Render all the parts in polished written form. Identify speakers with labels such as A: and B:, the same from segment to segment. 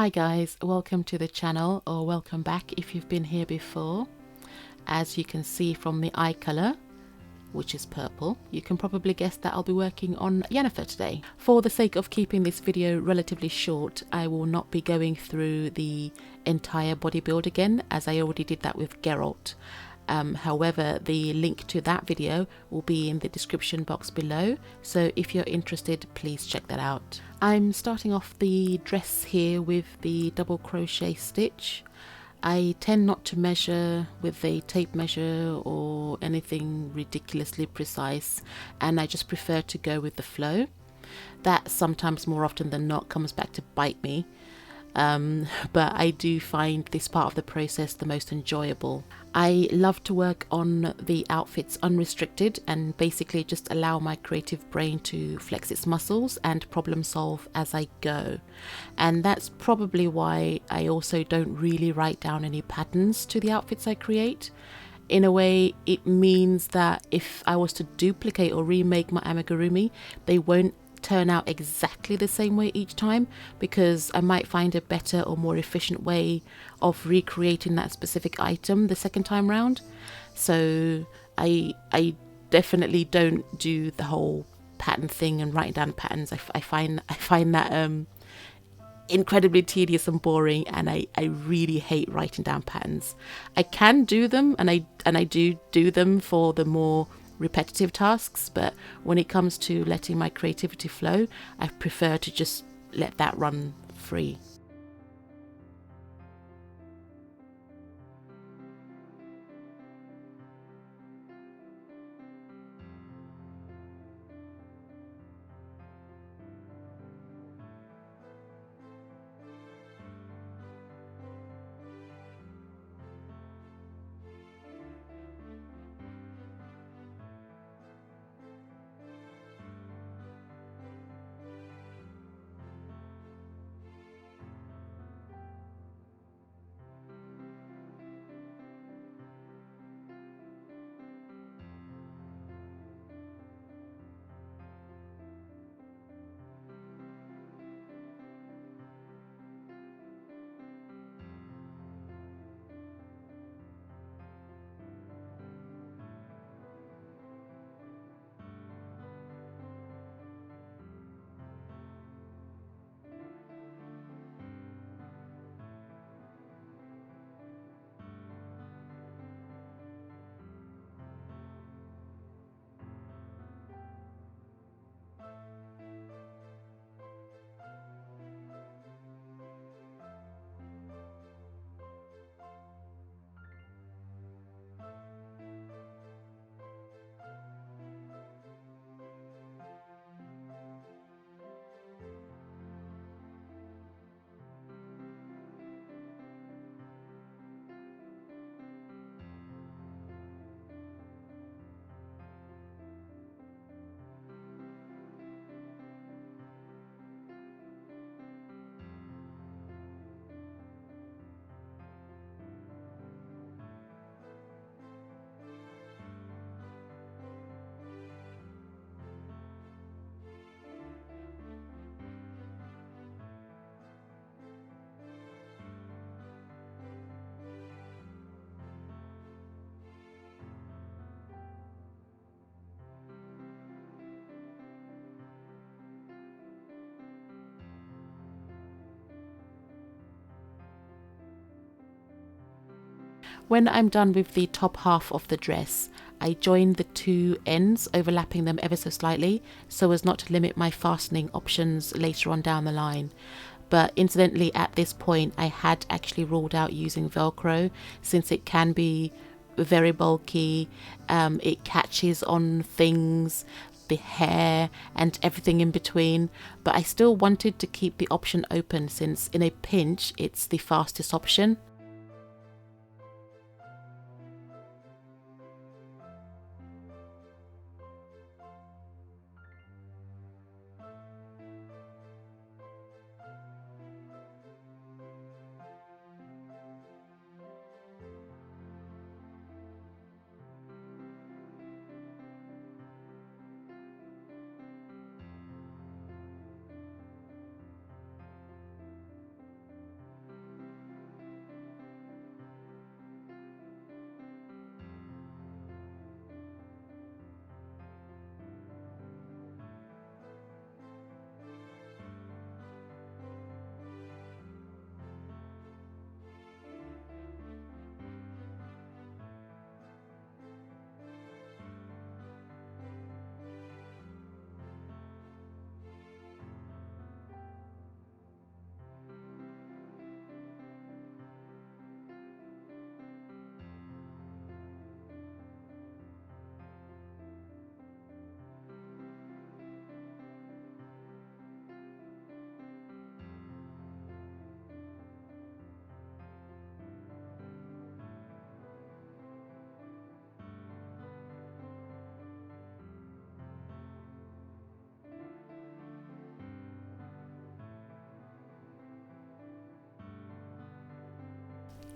A: Hi guys, welcome to the channel, or welcome back if you've been here before. As you can see from the eye colour, which is purple, you can probably guess that I'll be working on Yennefer today. For the sake of keeping this video relatively short, I will not be going through the entire body build again, as I already did that with Geralt. However, the link to that video will be in the description box below, so if you're interested, please check that out. I'm starting off the dress here with the double crochet stitch. I tend not to measure with a tape measure or anything ridiculously precise, and I just prefer to go with the flow. That sometimes, more often than not, comes back to bite me. But I do find this part of the process the most enjoyable. I love to work on the outfits unrestricted and basically just allow my creative brain to flex its muscles and problem solve as I go. And that's probably why I also don't really write down any patterns to the outfits I create. In a way, it means that if I was to duplicate or remake my amigurumi, they won't turn out exactly the same way each time, because I might find a better or more efficient way of recreating that specific item the second time round. So I definitely don't do the whole pattern thing and writing down patterns. I find that incredibly tedious and boring, and I really hate writing down patterns. I can do them, and I do them for the more repetitive tasks, but when it comes to letting my creativity flow, I prefer to just let that run free. When I'm done with the top half of the dress, I join the two ends, overlapping them ever so slightly, so as not to limit my fastening options later on down the line. But incidentally, at this point, I had actually ruled out using Velcro, since it can be very bulky, it catches on things, the hair and everything in between, but I still wanted to keep the option open, since in a pinch it's the fastest option.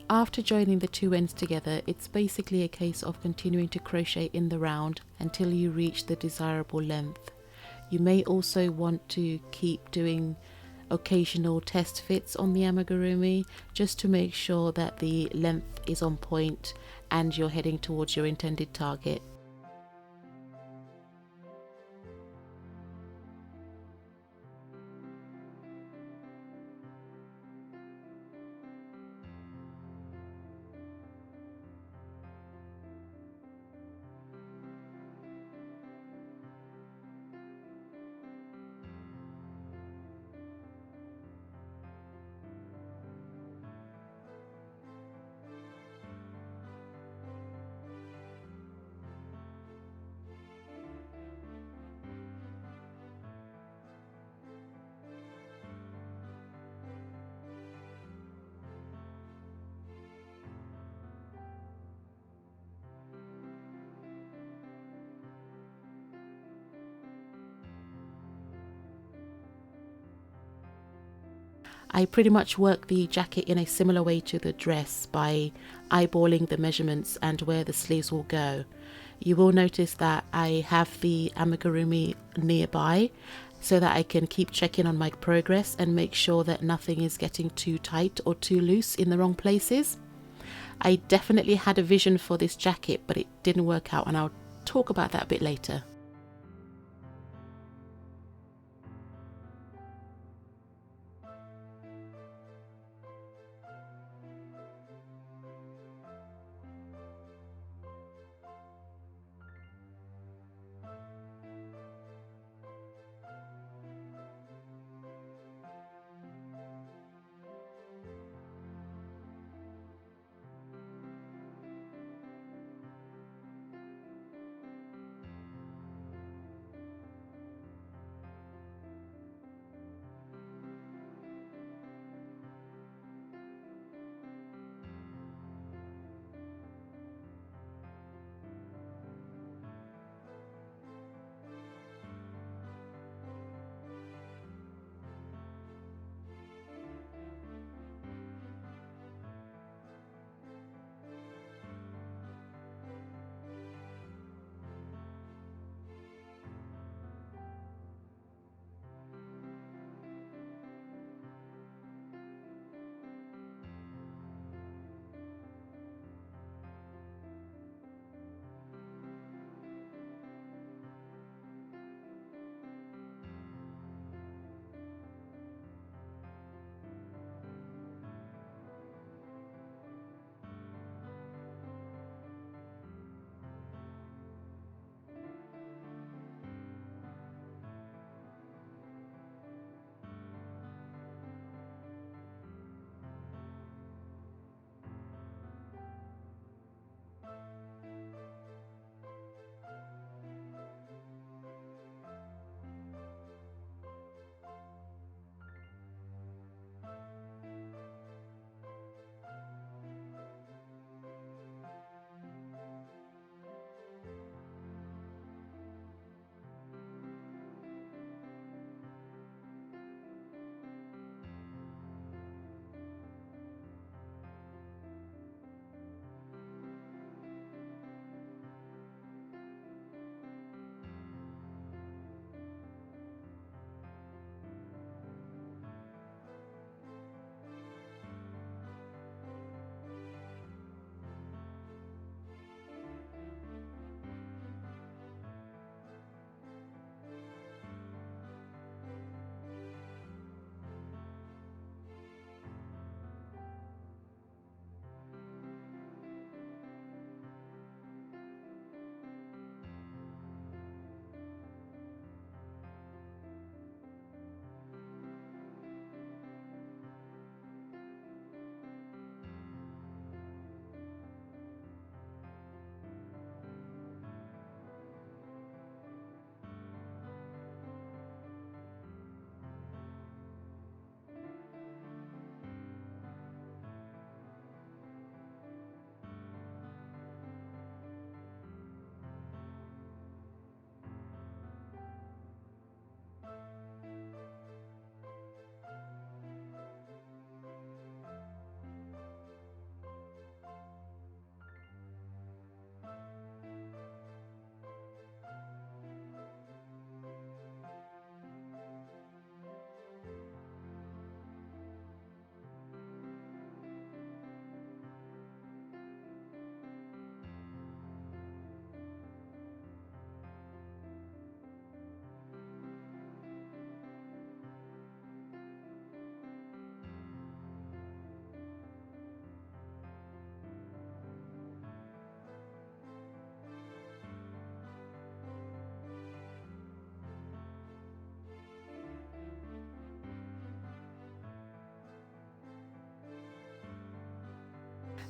A: After joining the two ends together, it's basically a case of continuing to crochet in the round until you reach the desirable length. You may also want to keep doing occasional test fits on the amigurumi just to make sure that the length is on point and you're heading towards your intended target. I pretty much work the jacket in a similar way to the dress by eyeballing the measurements and where the sleeves will go. You will notice that I have the amigurumi nearby so that I can keep checking on my progress and make sure that nothing is getting too tight or too loose in the wrong places. I definitely had a vision for this jacket, but it didn't work out, and I'll talk about that a bit later.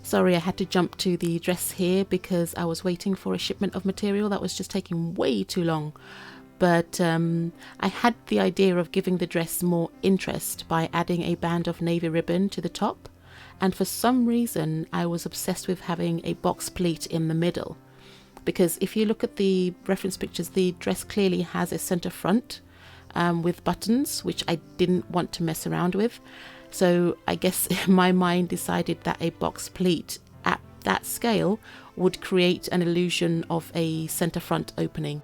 A: Sorry, I had to jump to the dress here because I was waiting for a shipment of material that was just taking way too long. But I had the idea of giving the dress more interest by adding a band of navy ribbon to the top, and for some reason I was obsessed with having a box pleat in the middle, because if you look at the reference pictures, the dress clearly has a center front with buttons, which I didn't want to mess around with. So I guess my mind decided that a box pleat at that scale would create an illusion of a center front opening.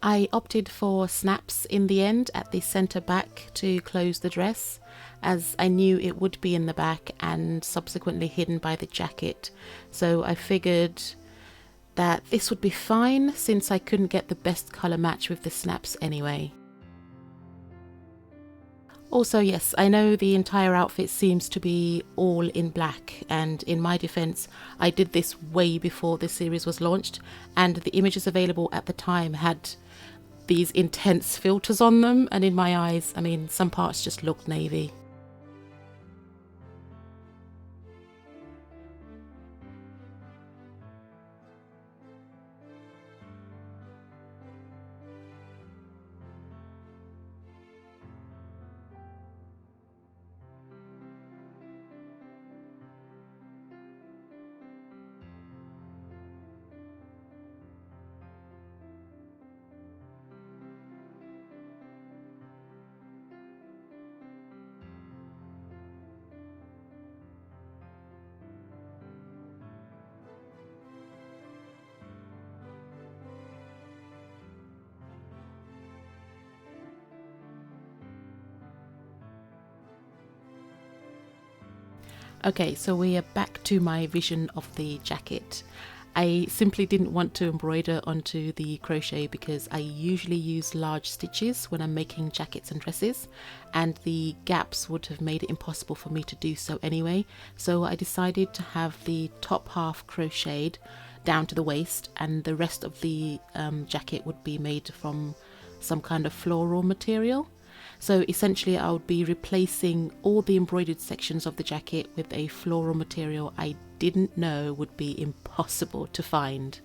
A: I opted for snaps in the end at the center back to close the dress, as I knew it would be in the back and subsequently hidden by the jacket. So I figured that this would be fine since I couldn't get the best color match with the snaps anyway. Also, yes, I know the entire outfit seems to be all in black, and in my defense, I did this way before the series was launched, and the images available at the time had these intense filters on them, and in my eyes, I mean, some parts just looked navy. Okay, so we are back to my vision of the jacket. I simply didn't want to embroider onto the crochet because I usually use large stitches when I'm making jackets and dresses, and the gaps would have made it impossible for me to do so anyway. So I decided to have the top half crocheted down to the waist, and the rest of the jacket would be made from some kind of floral material. So essentially I would be replacing all the embroidered sections of the jacket with a floral material I didn't know would be impossible to find.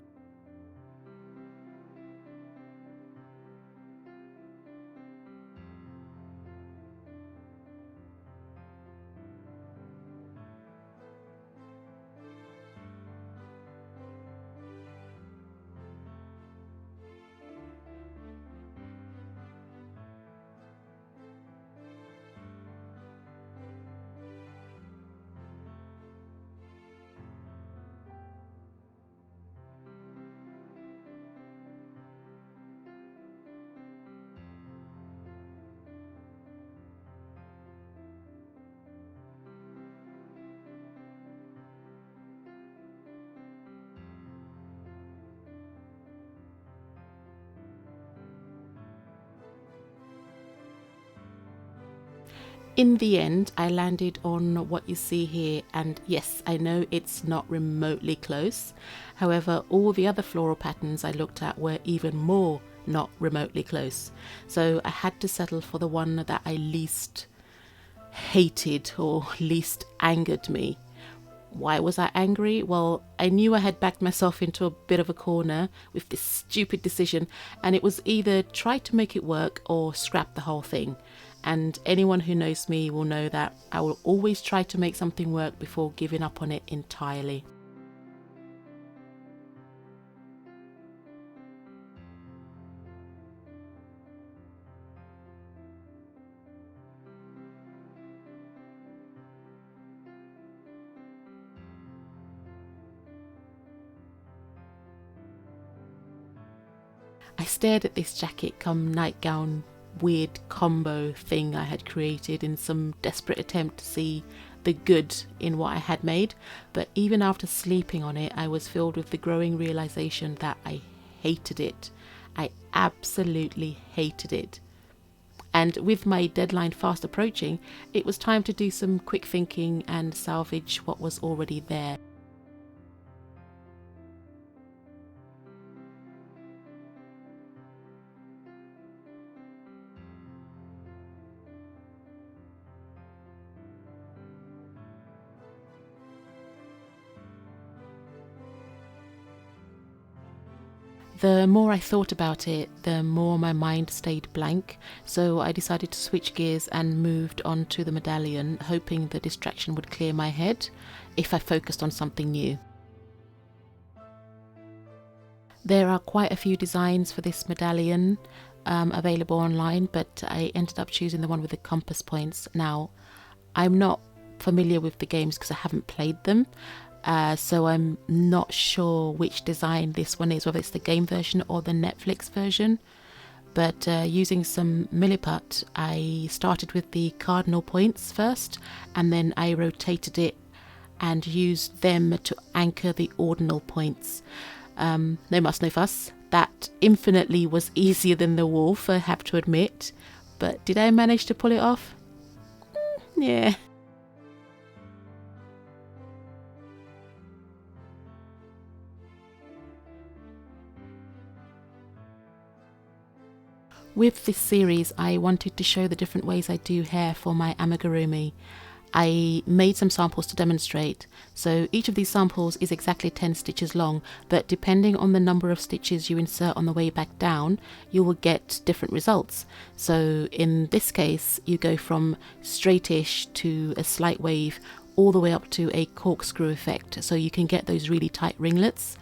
A: In the end, I landed on what you see here, and yes, I know it's not remotely close. However, all the other floral patterns I looked at were even more not remotely close. So I had to settle for the one that I least hated or least angered me. Why was I angry? Well, I knew I had backed myself into a bit of a corner with this stupid decision, and it was either try to make it work or scrap the whole thing. And anyone who knows me will know that I will always try to make something work before giving up on it entirely. I stared at this jacket come nightgown weird combo thing I had created in some desperate attempt to see the good in what I had made, but even after sleeping on it, I was filled with the growing realization that I hated it. I absolutely hated it. And with my deadline fast approaching, it was time to do some quick thinking and salvage what was already there. The more I thought about it, the more my mind stayed blank, so I decided to switch gears and moved on to the medallion, hoping the distraction would clear my head if I focused on something new. There are quite a few designs for this medallion available online, but I ended up choosing the one with the compass points. Now, I'm not familiar with the games because I haven't played them, so I'm not sure which design this one is, whether it's the game version or the Netflix version. But using some milliput, I started with the cardinal points first, and then I rotated it and used them to anchor the ordinal points. No muss, no fuss. That infinitely was easier than the wolf, I have to admit. But did I manage to pull it off? Yeah. With this series, I wanted to show the different ways I do hair for my amigurumi. I made some samples to demonstrate, so each of these samples is exactly 10 stitches long, but depending on the number of stitches you insert on the way back down, you will get different results. So in this case, you go from straightish to a slight wave, all the way up to a corkscrew effect, so you can get those really tight ringlets.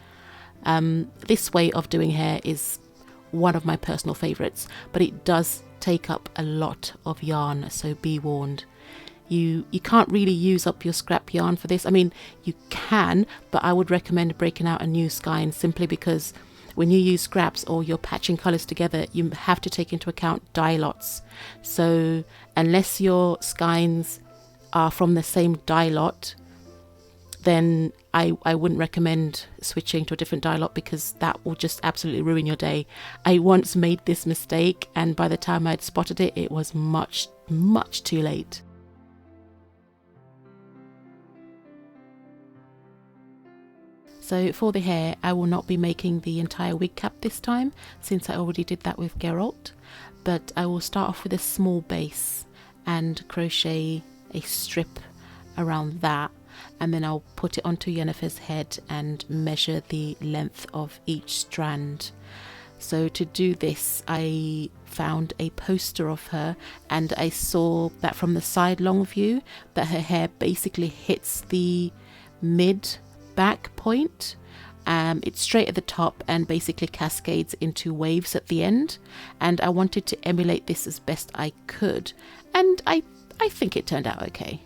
A: This way of doing hair is one of my personal favourites, but it does take up a lot of yarn, so be warned. You can't really use up your scrap yarn for this. I mean, you can, but I would recommend breaking out a new skein, simply because when you use scraps or you're patching colours together, you have to take into account dye lots. So unless your skeins are from the same dye lot, then I wouldn't recommend switching to a different dye lot, because that will just absolutely ruin your day. I once made this mistake, and by the time I'd spotted it, it was much, much too late. So for the hair, I will not be making the entire wig cap this time, since I already did that with Geralt, but I will start off with a small base and crochet a strip around that, and then I'll put it onto Yennefer's head and measure the length of each strand. So to do this, I found a poster of her, and I saw that from the side long view that her hair basically hits the mid back point. It's straight at the top and basically cascades into waves at the end, and I wanted to emulate this as best I could, and I think it turned out okay.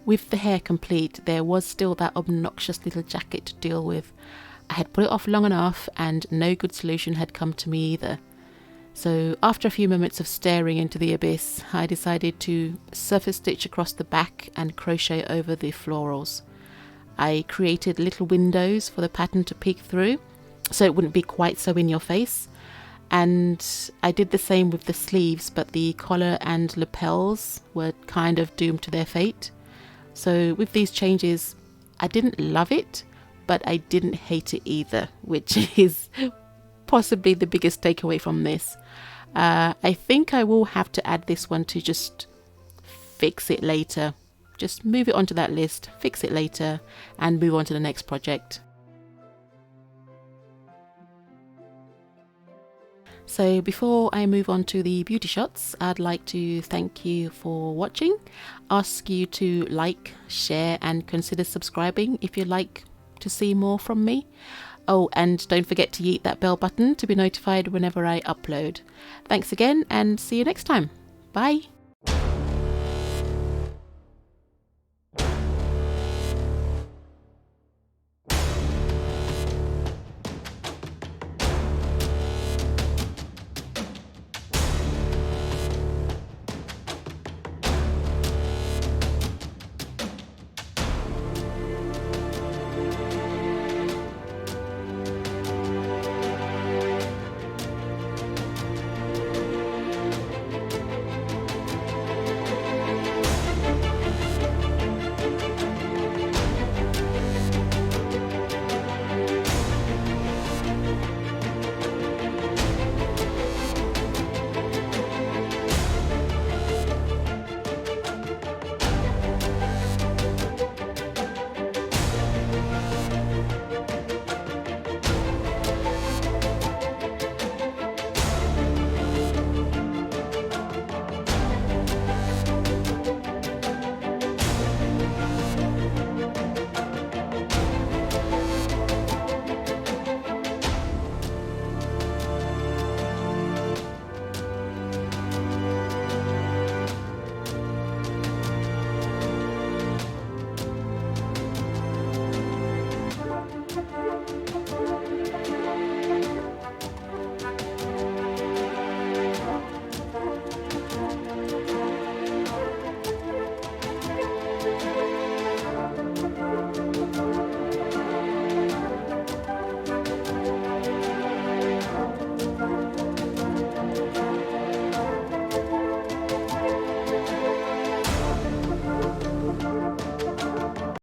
A: with the hair complete, there was still that obnoxious little jacket to deal with. I had put it off long enough and no good solution had come to me either. So after a few moments of staring into the abyss, I decided to surface stitch across the back and crochet over the florals. I created little windows for the pattern to peek through, so it wouldn't be quite so in your face. And I did the same with the sleeves, but the collar and lapels were kind of doomed to their fate. So with these changes, I didn't love it, but I didn't hate it either, which is possibly the biggest takeaway from this. I think I will have to add this one to just fix it later. Just move it onto that list, fix it later, and move on to the next project. So before I move on to the beauty shots, I'd like to thank you for watching, ask you to like, share and consider subscribing if you'd like to see more from me. Oh, and don't forget to hit that bell button to be notified whenever I upload. Thanks again and see you next time. Bye!